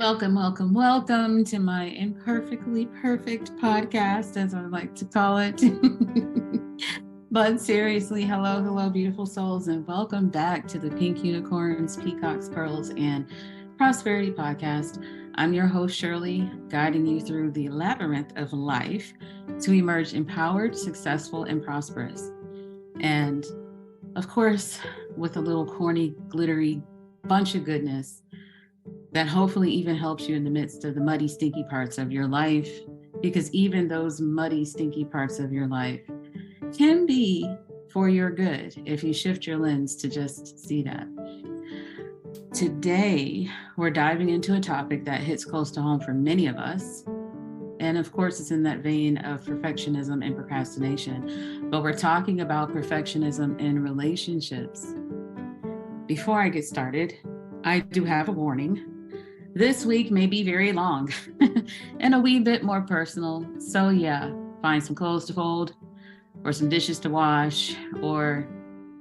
Welcome, welcome, welcome to my imperfectly perfect podcast, as I like to call it. But seriously, hello, beautiful souls, and welcome back to the Pink Unicorns, Peacocks, Pearls, and Prosperity podcast. I'm your host, Shirley, guiding you through the labyrinth of life to emerge empowered, successful, and prosperous. And of course, with a little corny, glittery bunch of goodness that hopefully even helps you in the midst of the muddy, stinky parts of your life, because even those muddy, stinky parts of your life can be for your good if you shift your lens to just see that. Today, we're diving into a topic that hits close to home for many of us. And of course, it's in that vein of perfectionism and procrastination. But we're talking about perfectionism in relationships. Before I get started, I do have a warning. This week may be very long and a wee bit more personal. So yeah, find some clothes to fold or some dishes to wash, or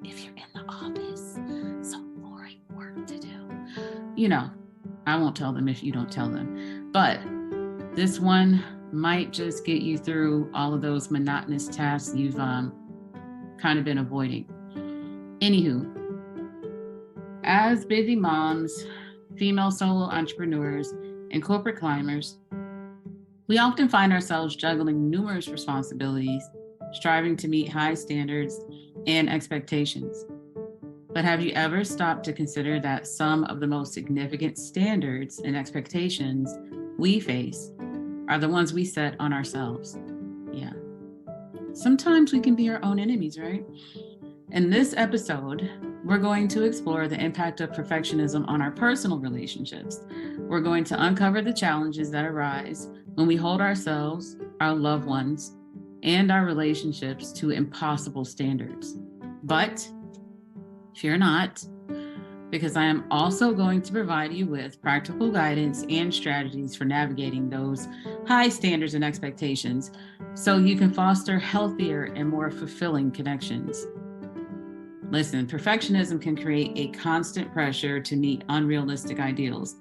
if you're in the office, some boring work to do. I won't tell them if you don't tell them. But this one might just get you through all of those monotonous tasks you've kind of been avoiding. Anywho, as busy moms, female solo entrepreneurs, and corporate climbers, we often find ourselves juggling numerous responsibilities, striving to meet high standards and expectations. But have you ever stopped to consider that some of the most significant standards and expectations we face are the ones we set on ourselves? Yeah. Sometimes we can be our own enemies, right? In this episode, we're going to explore the impact of perfectionism on our personal relationships. We're going to uncover the challenges that arise when we hold ourselves, our loved ones, and our relationships to impossible standards. But fear not, because I am also going to provide you with practical guidance and strategies for navigating those high standards and expectations so you can foster healthier and more fulfilling connections. Listen, perfectionism can create a constant pressure to meet unrealistic ideals,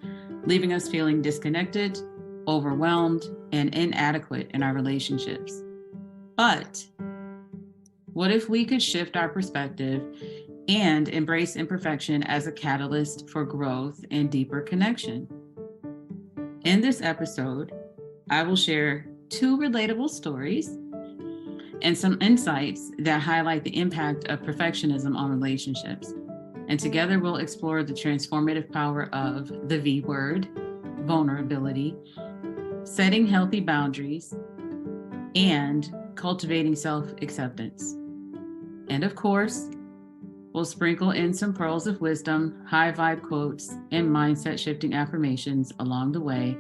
leaving us feeling disconnected, overwhelmed, and inadequate in our relationships. But what if we could shift our perspective and embrace imperfection as a catalyst for growth and deeper connection? In this episode, I will share 2 relatable stories and some insights that highlight the impact of perfectionism on relationships. And together we'll explore the transformative power of the V word, vulnerability, setting healthy boundaries, and cultivating self-acceptance. And of course, we'll sprinkle in some pearls of wisdom, high vibe quotes, and mindset shifting affirmations along the way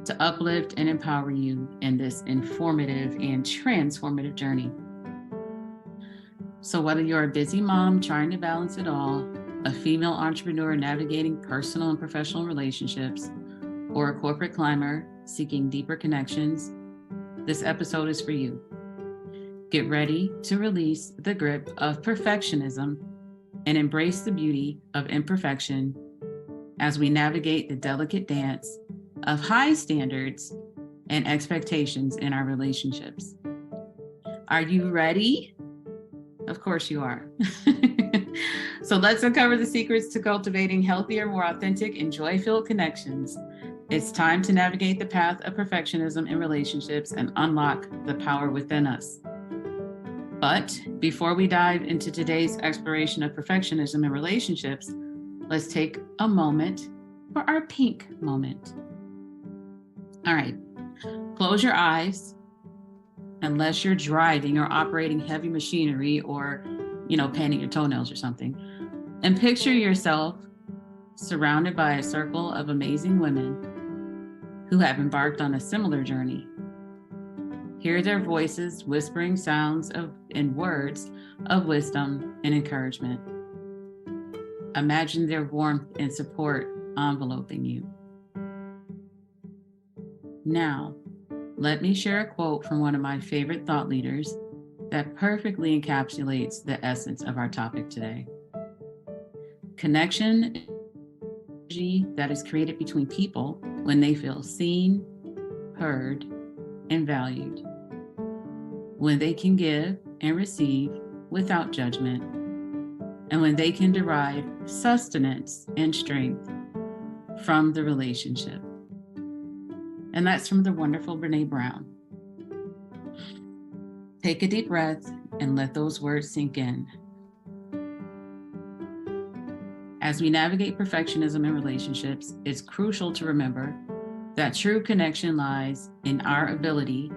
to uplift and empower you in this informative and transformative journey. So whether you're a busy mom trying to balance it all, a female entrepreneur navigating personal and professional relationships, or a corporate climber seeking deeper connections, this episode is for you. Get ready to release the grip of perfectionism and embrace the beauty of imperfection as we navigate the delicate dance of high standards and expectations in our relationships. Are you ready? Of course you are. So let's uncover the secrets to cultivating healthier, more authentic, and joy-filled connections. It's time to navigate the path of perfectionism in relationships and unlock the power within us. But before we dive into today's exploration of perfectionism in relationships, let's take a moment for our pink moment. All right, close your eyes unless you're driving or operating heavy machinery or, painting your toenails or something. And picture yourself surrounded by a circle of amazing women who have embarked on a similar journey. Hear their voices whispering sounds and words of wisdom and encouragement. Imagine their warmth and support enveloping you. Now, let me share a quote from one of my favorite thought leaders that perfectly encapsulates the essence of our topic today. Connection that is created between people when they feel seen, heard, and valued, when they can give and receive without judgment, and when they can derive sustenance and strength from the relationship. And that's from the wonderful Brene Brown. Take a deep breath and let those words sink in. As we navigate perfectionism in relationships, it's crucial to remember that true connection lies in our ability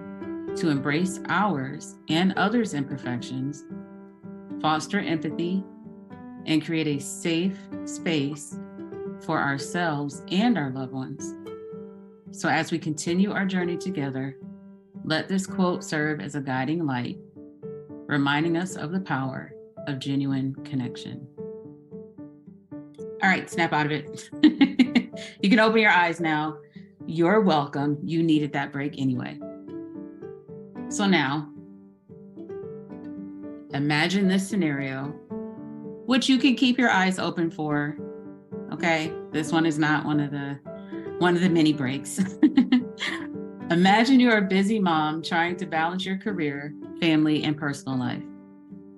to embrace ours and others' imperfections, foster empathy, and create a safe space for ourselves and our loved ones. So as we continue our journey together, let this quote serve as a guiding light, reminding us of the power of genuine connection. All right, snap out of it. You can open your eyes now. You're welcome. You needed that break anyway. So now, imagine this scenario, which you can keep your eyes open for. Okay, this one is not one of the mini breaks. Imagine you're a busy mom trying to balance your career, family, and personal life.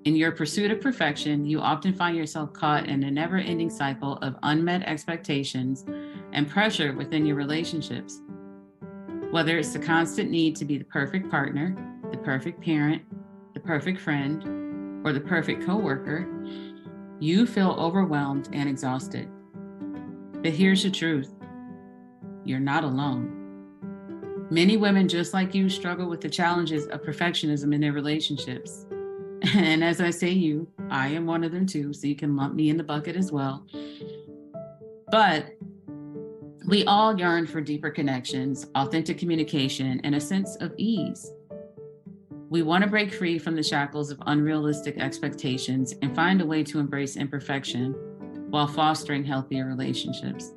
In your pursuit of perfection, you often find yourself caught in a never-ending cycle of unmet expectations and pressure within your relationships. Whether it's the constant need to be the perfect partner, the perfect parent, the perfect friend, or the perfect coworker, you feel overwhelmed and exhausted. But here's the truth. You're not alone. Many women just like you struggle with the challenges of perfectionism in their relationships. And as I say you, I am one of them too, so you can lump me in the bucket as well. But we all yearn for deeper connections, authentic communication, and a sense of ease. We want to break free from the shackles of unrealistic expectations and find a way to embrace imperfection while fostering healthier relationships.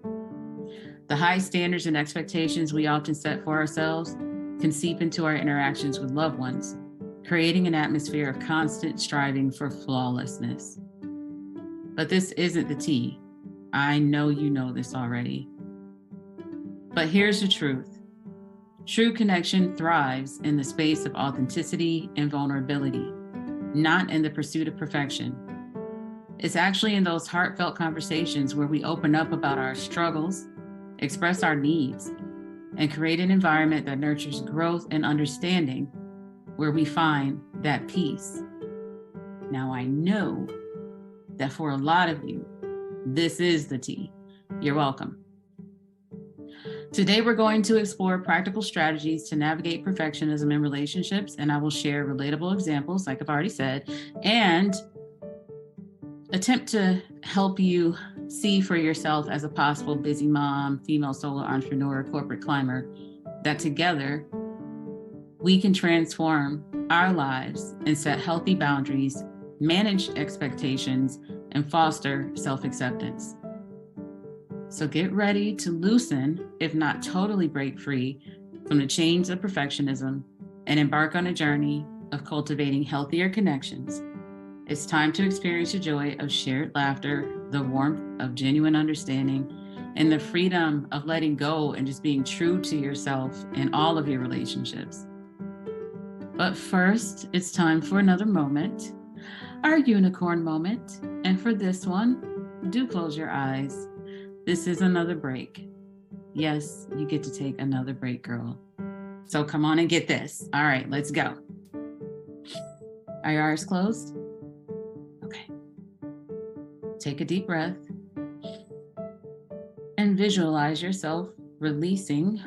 The high standards and expectations we often set for ourselves can seep into our interactions with loved ones, creating an atmosphere of constant striving for flawlessness. But this isn't the tea. I know you know this already. But here's the truth. True connection thrives in the space of authenticity and vulnerability, not in the pursuit of perfection. It's actually in those heartfelt conversations where we open up about our struggles, express our needs, and create an environment that nurtures growth and understanding, where we find that peace. Now, I know that for a lot of you, this is the tea. You're welcome. Today, we're going to explore practical strategies to navigate perfectionism in relationships, and I will share relatable examples, like I've already said, and attempt to help you see for yourself as a possible busy mom, female solo entrepreneur, corporate climber, that together we can transform our lives and set healthy boundaries, manage expectations, and foster self-acceptance. So get ready to loosen, if not totally break free, from the chains of perfectionism and embark on a journey of cultivating healthier connections. It's time to experience the joy of shared laughter, the warmth of genuine understanding, and the freedom of letting go and just being true to yourself in all of your relationships. But first, it's time for another moment, our unicorn moment. And for this one, do close your eyes. This is another break. Yes, you get to take another break, girl. So come on and get this. All right, let's go. Are your eyes closed? Okay. Take a deep breath and visualize yourself releasing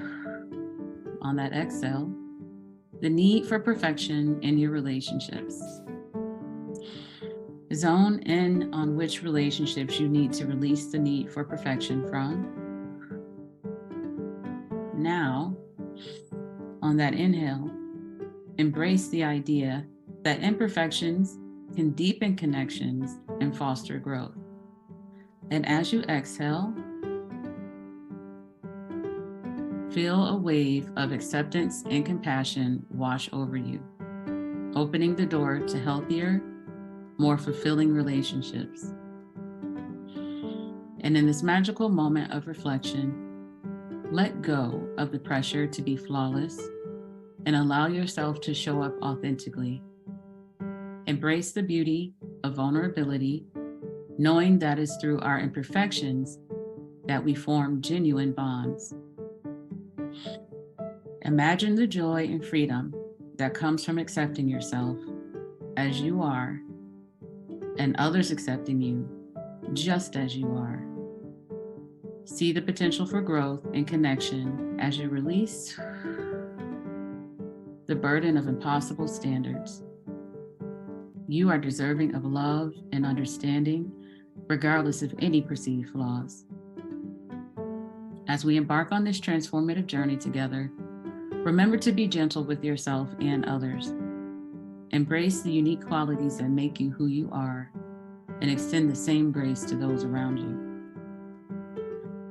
on that exhale the need for perfection in your relationships. Zone in on which relationships you need to release the need for perfection from. Now, on that inhale, embrace the idea that imperfections can deepen connections and foster growth. And as you exhale, feel a wave of acceptance and compassion wash over you, opening the door to healthier, more fulfilling relationships. And in this magical moment of reflection, Let go of the pressure to be flawless and allow yourself to show up authentically. Embrace the beauty of vulnerability, knowing that it's through our imperfections that we form genuine bonds. Imagine the joy and freedom that comes from accepting yourself as you are and others accepting you just as you are. See the potential for growth and connection as you release the burden of impossible standards. You are deserving of love and understanding, regardless of any perceived flaws. As we embark on this transformative journey together, remember to be gentle with yourself and others. Embrace the unique qualities that make you who you are and extend the same grace to those around you.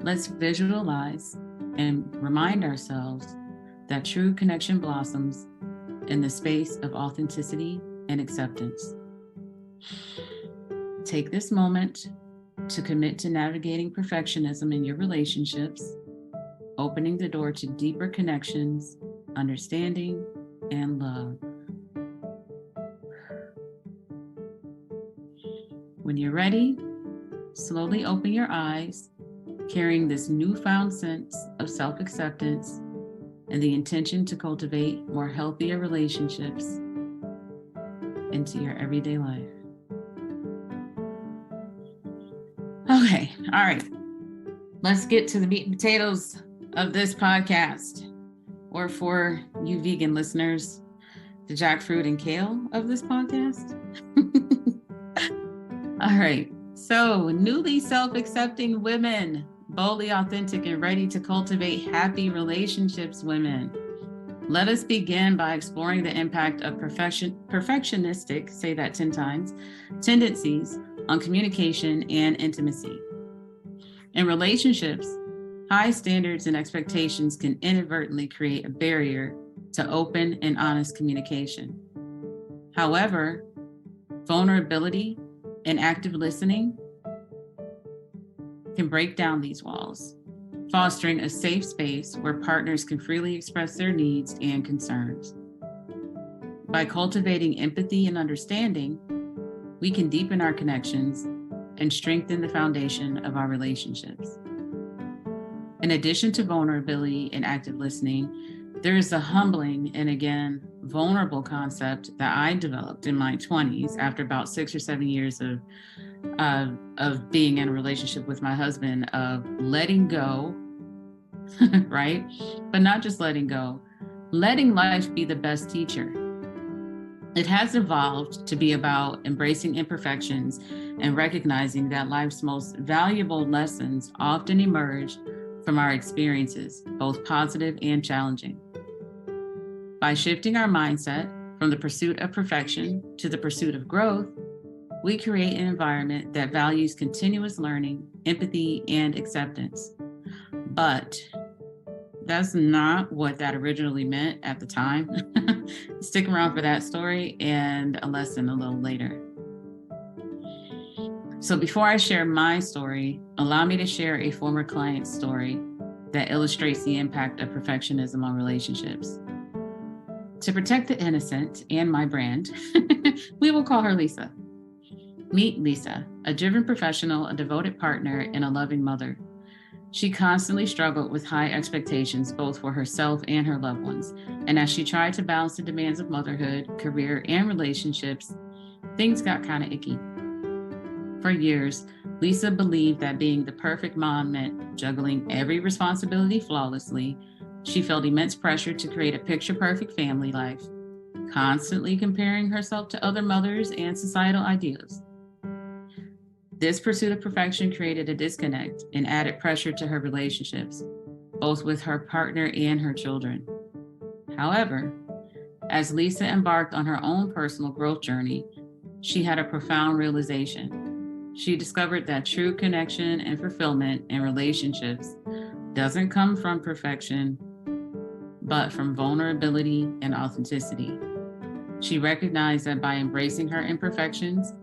Let's visualize and remind ourselves that true connection blossoms in the space of authenticity and acceptance. Take this moment to commit to navigating perfectionism in your relationships, opening the door to deeper connections, understanding, and love. When you're ready, slowly open your eyes, carrying this newfound sense of self-acceptance and the intention to cultivate more healthier relationships into your everyday life. Okay, all right. Let's get to the meat and potatoes of this podcast, or for you vegan listeners, the jackfruit and kale of this podcast. All right. So, newly self-accepting women, boldly authentic and ready to cultivate happy relationships women. Let us begin by exploring the impact of perfectionistic, say that 10 times, tendencies on communication and intimacy. In relationships, high standards and expectations can inadvertently create a barrier to open and honest communication. However, vulnerability and active listening can break down these walls, fostering a safe space where partners can freely express their needs and concerns. By cultivating empathy and understanding, we can deepen our connections and strengthen the foundation of our relationships. In addition to vulnerability and active listening, there is a humbling and, again, vulnerable concept that I developed in my 20s after about 6 or 7 years of being in a relationship with my husband, of letting go, right? But not just letting go, letting life be the best teacher. It has evolved to be about embracing imperfections and recognizing that life's most valuable lessons often emerge from our experiences, both positive and challenging. By shifting our mindset from the pursuit of perfection to the pursuit of growth, we create an environment that values continuous learning, empathy, and acceptance. But that's not what that originally meant at the time. Stick around for that story and a lesson a little later. So before I share my story, allow me to share a former client's story that illustrates the impact of perfectionism on relationships. To protect the innocent and my brand, we will call her Lisa. Meet Lisa, a driven professional, a devoted partner, and a loving mother. She constantly struggled with high expectations, both for herself and her loved ones. And as she tried to balance the demands of motherhood, career, and relationships, things got kind of icky. For years, Lisa believed that being the perfect mom meant juggling every responsibility flawlessly. She felt immense pressure to create a picture-perfect family life, constantly comparing herself to other mothers and societal ideals. This pursuit of perfection created a disconnect and added pressure to her relationships, both with her partner and her children. However, as Lisa embarked on her own personal growth journey, she had a profound realization. She discovered that true connection and fulfillment in relationships doesn't come from perfection, but from vulnerability and authenticity. She recognized that by embracing her imperfections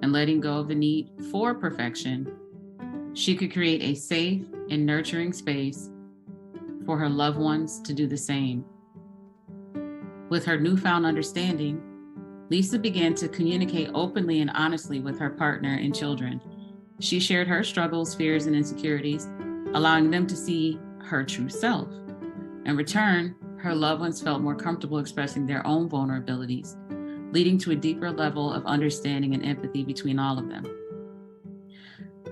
and letting go of the need for perfection, she could create a safe and nurturing space for her loved ones to do the same. With her newfound understanding, Lisa began to communicate openly and honestly with her partner and children. She shared her struggles, fears, and insecurities, allowing them to see her true self. In return, her loved ones felt more comfortable expressing their own vulnerabilities, leading to a deeper level of understanding and empathy between all of them.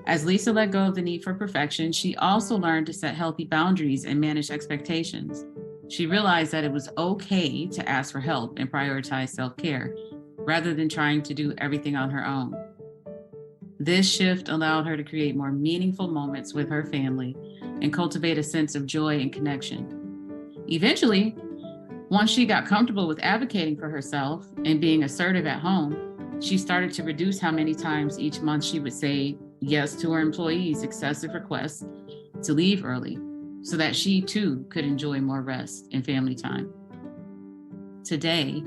As Lisa let go of the need for perfection, she also learned to set healthy boundaries and manage expectations. She realized that it was okay to ask for help and prioritize self-care, rather than trying to do everything on her own. This shift allowed her to create more meaningful moments with her family and cultivate a sense of joy and connection. Eventually, once she got comfortable with advocating for herself and being assertive at home, she started to reduce how many times each month she would say yes to her employees' excessive requests to leave early, so that she too could enjoy more rest and family time. Today,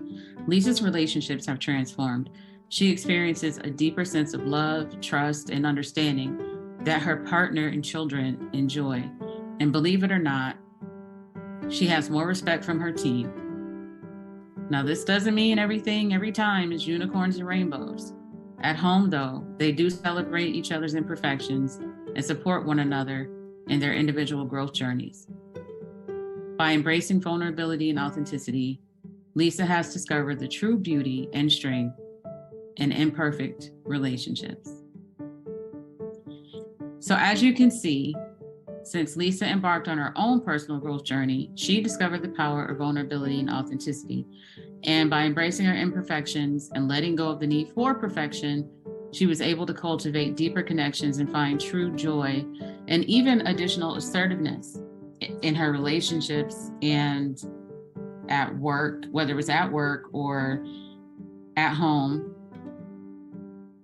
Lisa's relationships have transformed. She experiences a deeper sense of love, trust, and understanding that her partner and children enjoy. And believe it or not, she has more respect from her team. Now, this doesn't mean everything every time is unicorns and rainbows. At home, though, they do celebrate each other's imperfections and support one another in their individual growth journeys. By embracing vulnerability and authenticity, Lisa has discovered the true beauty and strength in imperfect relationships. So as you can see, since Lisa embarked on her own personal growth journey, she discovered the power of vulnerability and authenticity. And by embracing her imperfections and letting go of the need for perfection, she was able to cultivate deeper connections and find true joy and even additional assertiveness in her relationships and at work, whether it was at work or at home.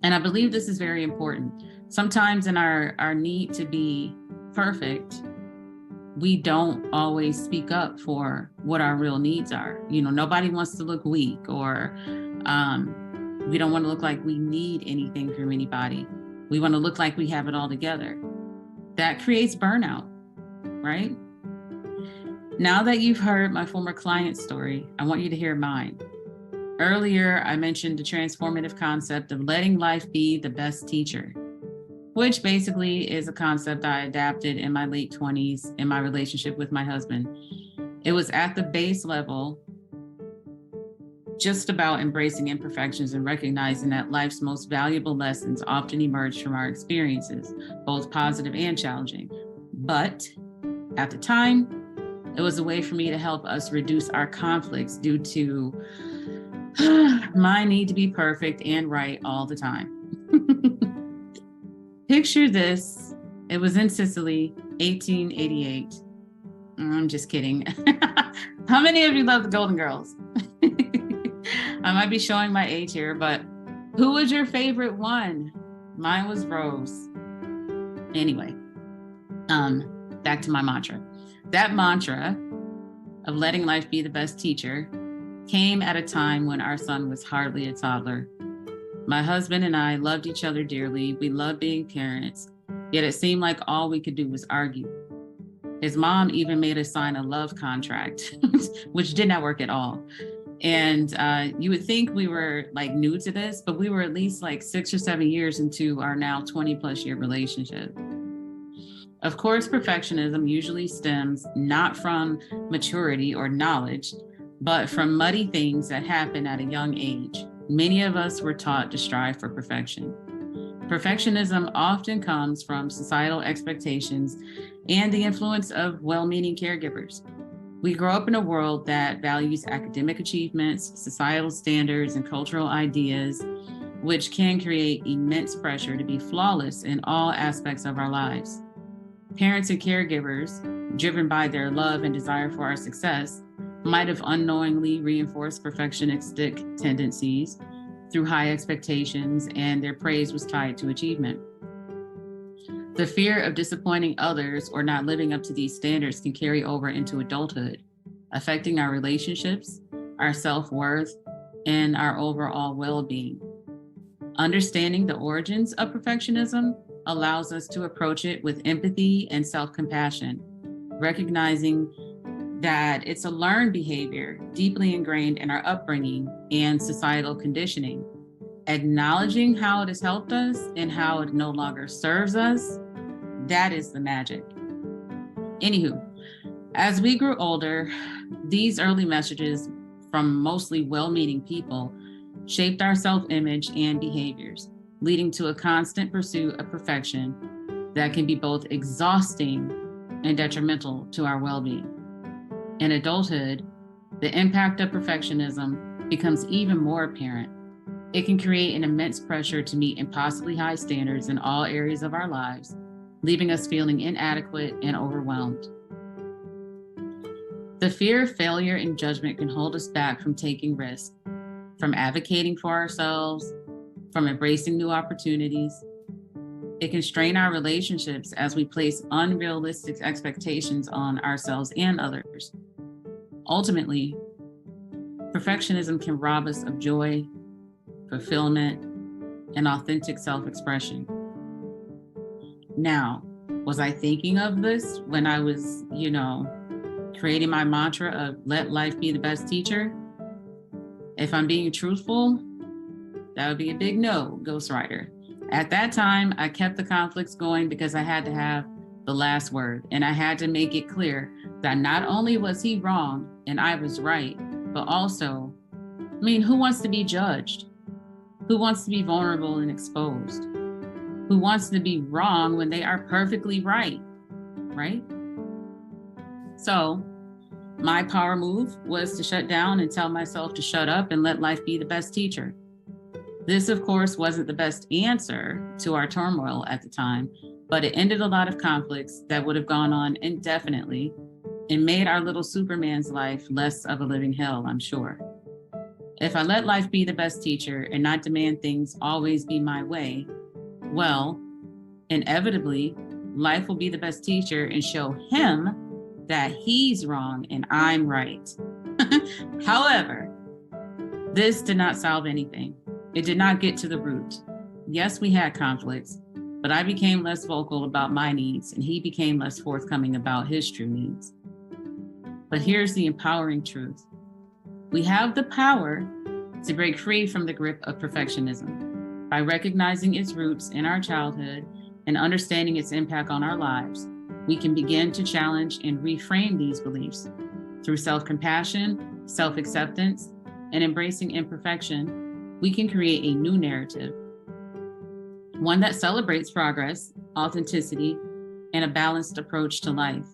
And I believe this is very important. Sometimes in our need to be perfect, we don't always speak up for what our real needs are. You know, nobody wants to look weak, or we don't want to look like we need anything from anybody. We want to look like we have it all together. That creates burnout, right? Now that you've heard my former client's story, I want you to hear mine. Earlier, I mentioned the transformative concept of letting life be the best teacher, which basically is a concept I adapted in my late 20s in my relationship with my husband. It was at the base level, just about embracing imperfections and recognizing that life's most valuable lessons often emerge from our experiences, both positive and challenging. But at the time, it was a way for me to help us reduce our conflicts due to my need to be perfect and right all the time. Picture this. It was in Sicily, 1888. I'm just kidding. How many of you love the Golden Girls? I might be showing my age here, but who was your favorite one? Mine was Rose. Anyway, back to my mantra. That mantra of letting life be the best teacher came at a time when our son was hardly a toddler. My husband and I loved each other dearly. We loved being parents, yet it seemed like all we could do was argue. His mom even made us sign a love contract, which did not work at all. And you would think we were like new to this, but we were at least like 6 or 7 years into our now 20 plus year relationship. Of course, perfectionism usually stems not from maturity or knowledge, but from muddy things that happen at a young age. Many of us were taught to strive for perfection. Perfectionism often comes from societal expectations and the influence of well-meaning caregivers. We grow up in a world that values academic achievements, societal standards, and cultural ideas, which can create immense pressure to be flawless in all aspects of our lives. Parents and caregivers, driven by their love and desire for our success, might have unknowingly reinforced perfectionistic tendencies through high expectations, and their praise was tied to achievement. The fear of disappointing others or not living up to these standards can carry over into adulthood, affecting our relationships, our self-worth, and our overall well-being. Understanding the origins of perfectionism allows us to approach it with empathy and self-compassion. recognizing that it's a learned behavior deeply ingrained in our upbringing and societal conditioning. Acknowledging how it has helped us and how it no longer serves us, that is the magic. Anywho, as we grew older, these early messages from mostly well-meaning people shaped our self-image and behaviors, leading to a constant pursuit of perfection that can be both exhausting and detrimental to our well-being. In adulthood, the impact of perfectionism becomes even more apparent. It can create an immense pressure to meet impossibly high standards in all areas of our lives, leaving us feeling inadequate and overwhelmed. The fear of failure and judgment can hold us back from taking risks, from advocating for ourselves, from embracing new opportunities. It can strain our relationships as we place unrealistic expectations on ourselves and others. Ultimately, perfectionism can rob us of joy, fulfillment, and authentic self-expression. Now, was I thinking of this when I was, creating my mantra of let life be the best teacher? If I'm being truthful, that would be a big no, ghostwriter. At that time, I kept the conflicts going because I had to have the last word, and I had to make it clear that not only was he wrong and I was right, but also, who wants to be judged? Who wants to be vulnerable and exposed? Who wants to be wrong when they are perfectly right? So my power move was to shut down and tell myself to shut up and let life be the best teacher. This, of course, wasn't the best answer to our turmoil at the time, but it ended a lot of conflicts that would have gone on indefinitely and made our little Superman's life less of a living hell, I'm sure. If I let life be the best teacher and not demand things always be my way, well, inevitably, life will be the best teacher and show him that he's wrong and I'm right. However, this did not solve anything. It did not get to the root. Yes, we had conflicts, but I became less vocal about my needs and he became less forthcoming about his true needs. But here's the empowering truth. We have the power to break free from the grip of perfectionism by recognizing its roots in our childhood and understanding its impact on our lives. We can begin to challenge and reframe these beliefs through self-compassion, self-acceptance, and embracing imperfection. We can create a new narrative, one that celebrates progress, authenticity, and a balanced approach to life.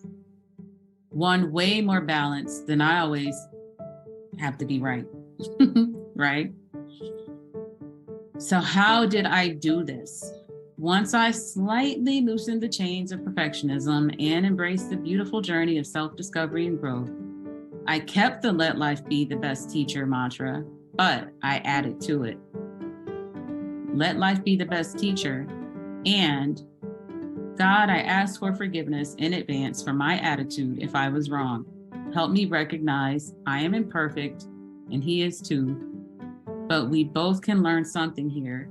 One way more balanced than I always have to be right, right? So how did I do this? Once I slightly loosened the chains of perfectionism and embraced the beautiful journey of self-discovery and growth, I kept the let life be the best teacher mantra, but I added to it. Let life be the best teacher, and God, I ask for forgiveness in advance for my attitude if I was wrong. Help me recognize I am imperfect, and He is too, but we both can learn something here,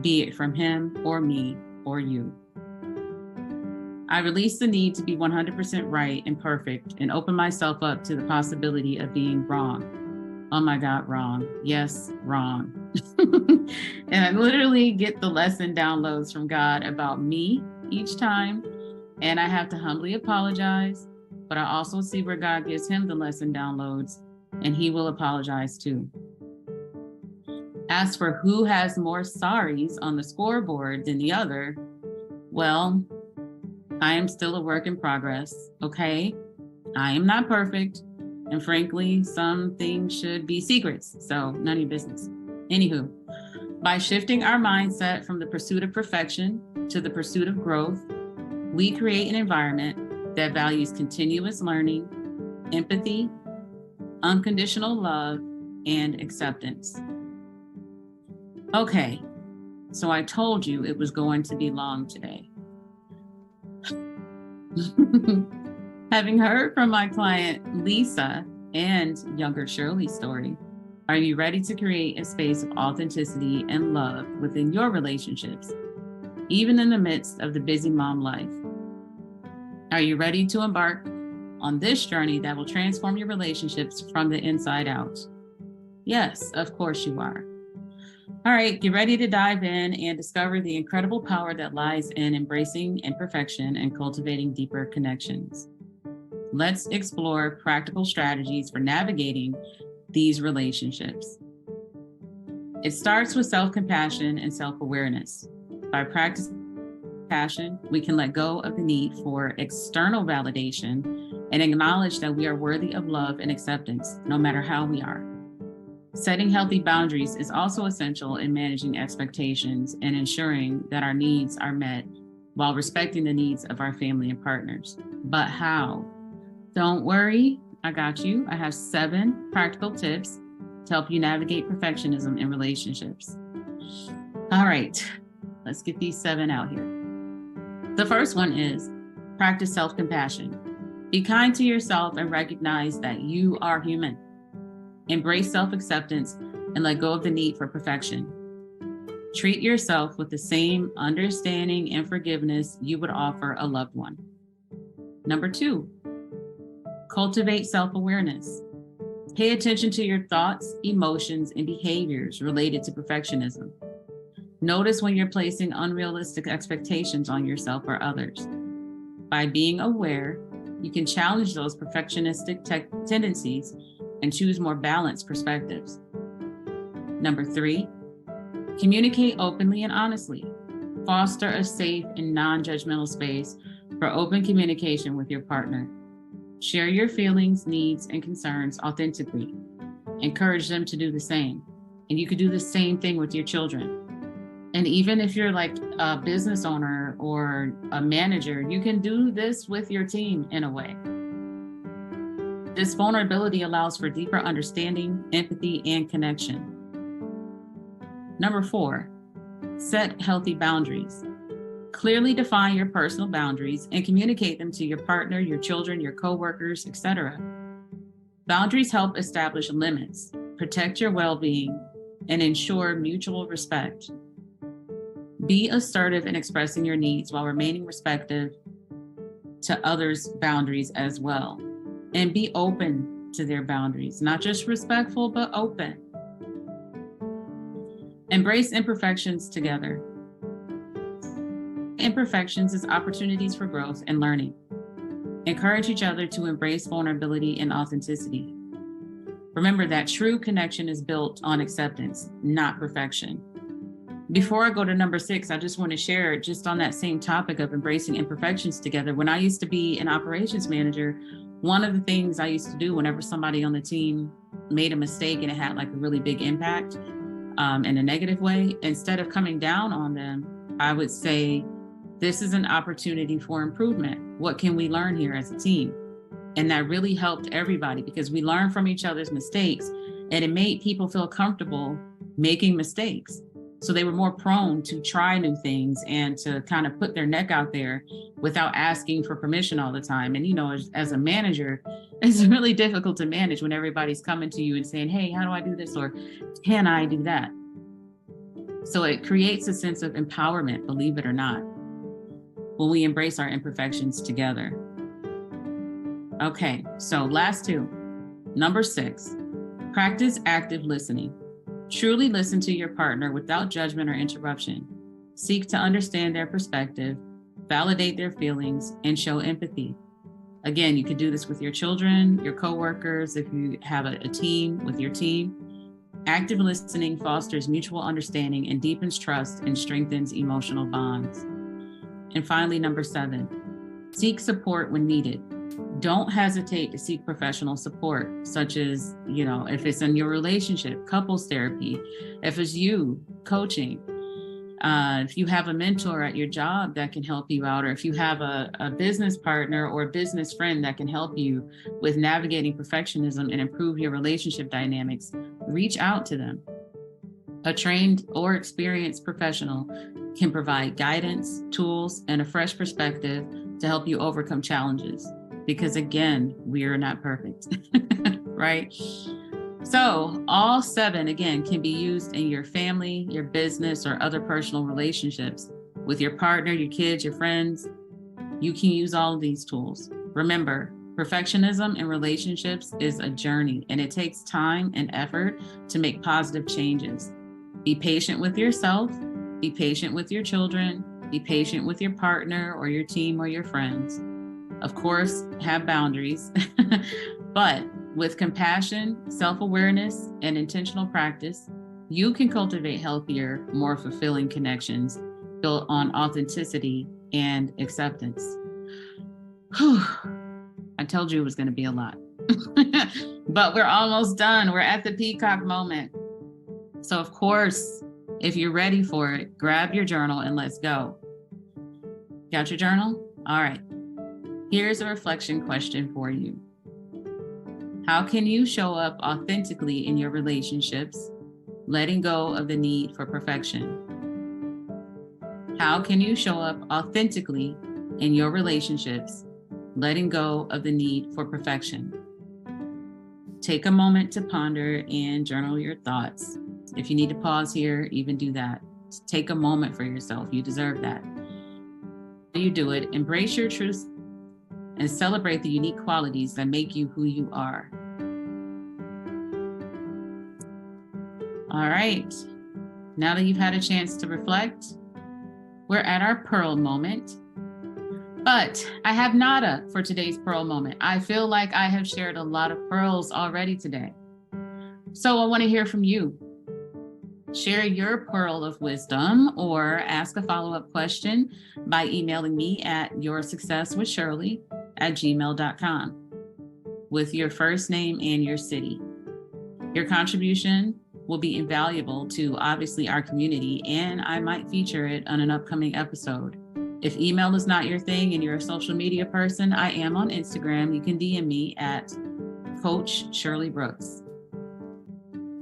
be it from Him or me or you. I release the need to be 100% right and perfect and open myself up to the possibility of being wrong. Oh my God, wrong. Yes, wrong. And I literally get the lesson downloads from God about me each time. And I have to humbly apologize, but I also see where God gives him the lesson downloads and he will apologize too. As for who has more sorries on the scoreboard than the other, well, I am still a work in progress, okay? I am not perfect. And frankly, some things should be secrets, so none of your business. Anywho, by shifting our mindset from the pursuit of perfection to the pursuit of growth, we create an environment that values continuous learning, empathy, unconditional love, and acceptance. Okay, so I told you it was going to be long today. Having heard from my client Lisa and younger Shirley's story, are you ready to create a space of authenticity and love within your relationships, even in the midst of the busy mom life? Are you ready to embark on this journey that will transform your relationships from the inside out? Yes, of course you are. All right, get ready to dive in and discover the incredible power that lies in embracing imperfection and cultivating deeper connections. Let's explore practical strategies for navigating these relationships. It starts with self-compassion and self-awareness. By practicing compassion, we can let go of the need for external validation and acknowledge that we are worthy of love and acceptance, no matter how we are. Setting healthy boundaries is also essential in managing expectations and ensuring that our needs are met while respecting the needs of our family and partners. But how? Don't worry, I got you. I have 7 practical tips to help you navigate perfectionism in relationships. All right, let's get these 7 out here. The first one is practice self-compassion. Be kind to yourself and recognize that you are human. Embrace self-acceptance and let go of the need for perfection. Treat yourself with the same understanding and forgiveness you would offer a loved one. Number 2, cultivate self-awareness. Pay attention to your thoughts, emotions, and behaviors related to perfectionism. Notice when you're placing unrealistic expectations on yourself or others. By being aware, you can challenge those perfectionistic tendencies and choose more balanced perspectives. Number 3, communicate openly and honestly. Foster a safe and non-judgmental space for open communication with your partner. Share your feelings, needs, and concerns authentically. Encourage them to do the same. And you could do the same thing with your children. And even if you're like a business owner or a manager, you can do this with your team in a way. This vulnerability allows for deeper understanding, empathy, and connection. Number 4, set healthy boundaries. Clearly define your personal boundaries and communicate them to your partner, your children, your coworkers, etc. Boundaries help establish limits, protect your well-being, and ensure mutual respect. Be assertive in expressing your needs while remaining respectful to others' boundaries as well. And be open to their boundaries, not just respectful, but open. Embrace imperfections together. Imperfections is opportunities for growth and learning. Encourage each other to embrace vulnerability and authenticity. Remember that true connection is built on acceptance, not perfection. Before I go to number 6, I just want to share just on that same topic of embracing imperfections together. When I used to be an operations manager, one of the things I used to do whenever somebody on the team made a mistake and it had like a really big impact in a negative way, instead of coming down on them, I would say, this is an opportunity for improvement. What can we learn here as a team? And that really helped everybody because we learned from each other's mistakes and it made people feel comfortable making mistakes. So they were more prone to try new things and to kind of put their neck out there without asking for permission all the time. And, you know, as a manager, it's really difficult to manage when everybody's coming to you and saying, hey, how do I do this? Or can I do that? So it creates a sense of empowerment, believe it or not, when we embrace our imperfections together. Okay, so last 2. Number 6, practice active listening. Truly listen to your partner without judgment or interruption. Seek to understand their perspective, validate their feelings, and show empathy. Again, you could do this with your children, your coworkers, if you have a team with your team. Active listening fosters mutual understanding and deepens trust and strengthens emotional bonds. And finally, number 7, seek support when needed. Don't hesitate to seek professional support, such as, you know, if it's in your relationship, couples therapy, if it's you, coaching, if you have a mentor at your job that can help you out, or if you have a business partner or a business friend that can help you with navigating perfectionism and improve your relationship dynamics, reach out to them. A trained or experienced professional can provide guidance, tools, and a fresh perspective to help you overcome challenges. Because again, we are not perfect, right? So all 7, again, can be used in your family, your business, or other personal relationships with your partner, your kids, your friends. You can use all of these tools. Remember, Perfectionism in relationships is a journey, and it takes time and effort to make positive changes. Be patient with yourself, be patient with your children, be patient with your partner or your team or your friends. Of course, have boundaries, but with compassion, self-awareness, and intentional practice, you can cultivate healthier, more fulfilling connections built on authenticity and acceptance. Whew. I told you it was going to be a lot, but we're almost done. We're at the peacock moment. So of course, if you're ready for it, grab your journal and let's go. Got your journal? All right. Here's a reflection question for you. How can you show up authentically in your relationships, letting go of the need for perfection? How can you show up authentically in your relationships, letting go of the need for perfection? Take a moment to ponder and journal your thoughts. If you need to pause here, even do that. Take a moment for yourself. You deserve that. When you do it, embrace your truth and celebrate the unique qualities that make you who you are. All right. Now that you've had a chance to reflect, we're at our pearl moment. But I have nada for today's pearl moment. I feel like I have shared a lot of pearls already today. So I want to hear from you. Share your pearl of wisdom or ask a follow-up question by emailing me at yoursuccesswithshirley@gmail.com with your first name and your city. Your contribution will be invaluable to obviously our community, and I might feature it on an upcoming episode. If email is not your thing and you're a social media person, I am on Instagram. You can DM me at Coach Shirley Brooks.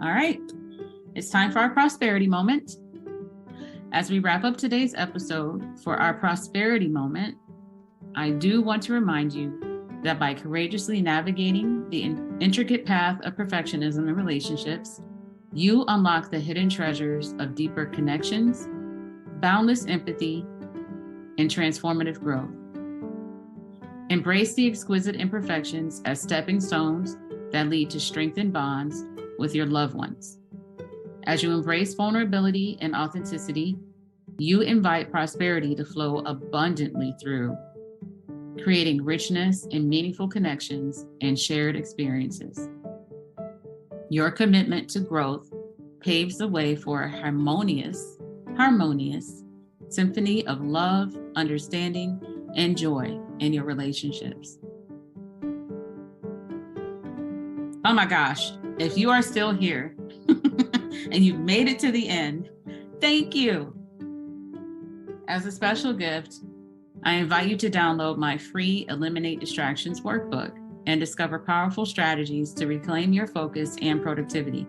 All right, it's time for our prosperity moment. As we wrap up today's episode for our prosperity moment, I do want to remind you that by courageously navigating the intricate path of perfectionism in relationships, you unlock the hidden treasures of deeper connections, boundless empathy, and transformative growth. Embrace the exquisite imperfections as stepping stones that lead to strengthened bonds with your loved ones. As you embrace vulnerability and authenticity, you invite prosperity to flow abundantly through, creating richness in meaningful connections and shared experiences. Your commitment to growth paves the way for a harmonious symphony of love, understanding, and joy in your relationships. Oh my gosh, if you are still here and you've made it to the end, thank you. As a special gift, I invite you to download my free Eliminate Distractions workbook and discover powerful strategies to reclaim your focus and productivity.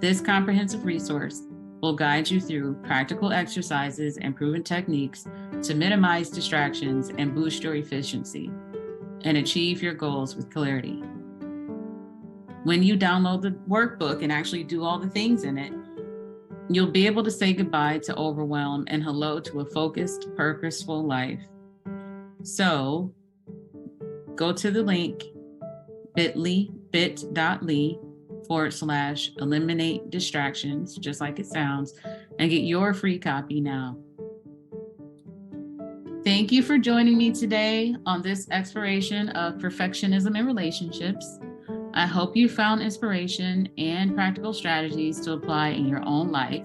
This comprehensive resource will guide you through practical exercises and proven techniques to minimize distractions and boost your efficiency and achieve your goals with clarity. When you download the workbook and actually do all the things in it, you'll be able to say goodbye to overwhelm and hello to a focused, purposeful life. So go to the link bit.ly/eliminate distractions, just like it sounds, and get your free copy now. Thank you for joining me today on this exploration of perfectionism in relationships. I hope you found inspiration and practical strategies to apply in your own life.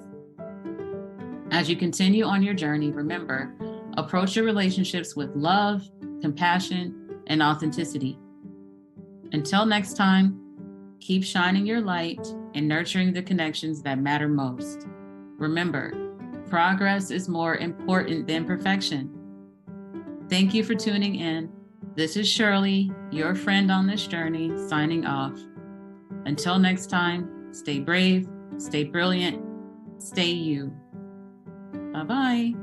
As you continue on your journey, remember, approach your relationships with love, compassion, and authenticity. Until next time, keep shining your light and nurturing the connections that matter most. Remember, progress is more important than perfection. Thank you for tuning in. This is Shirley, your friend on this journey, signing off. Until next time, stay brave, stay brilliant, stay you. Bye-bye.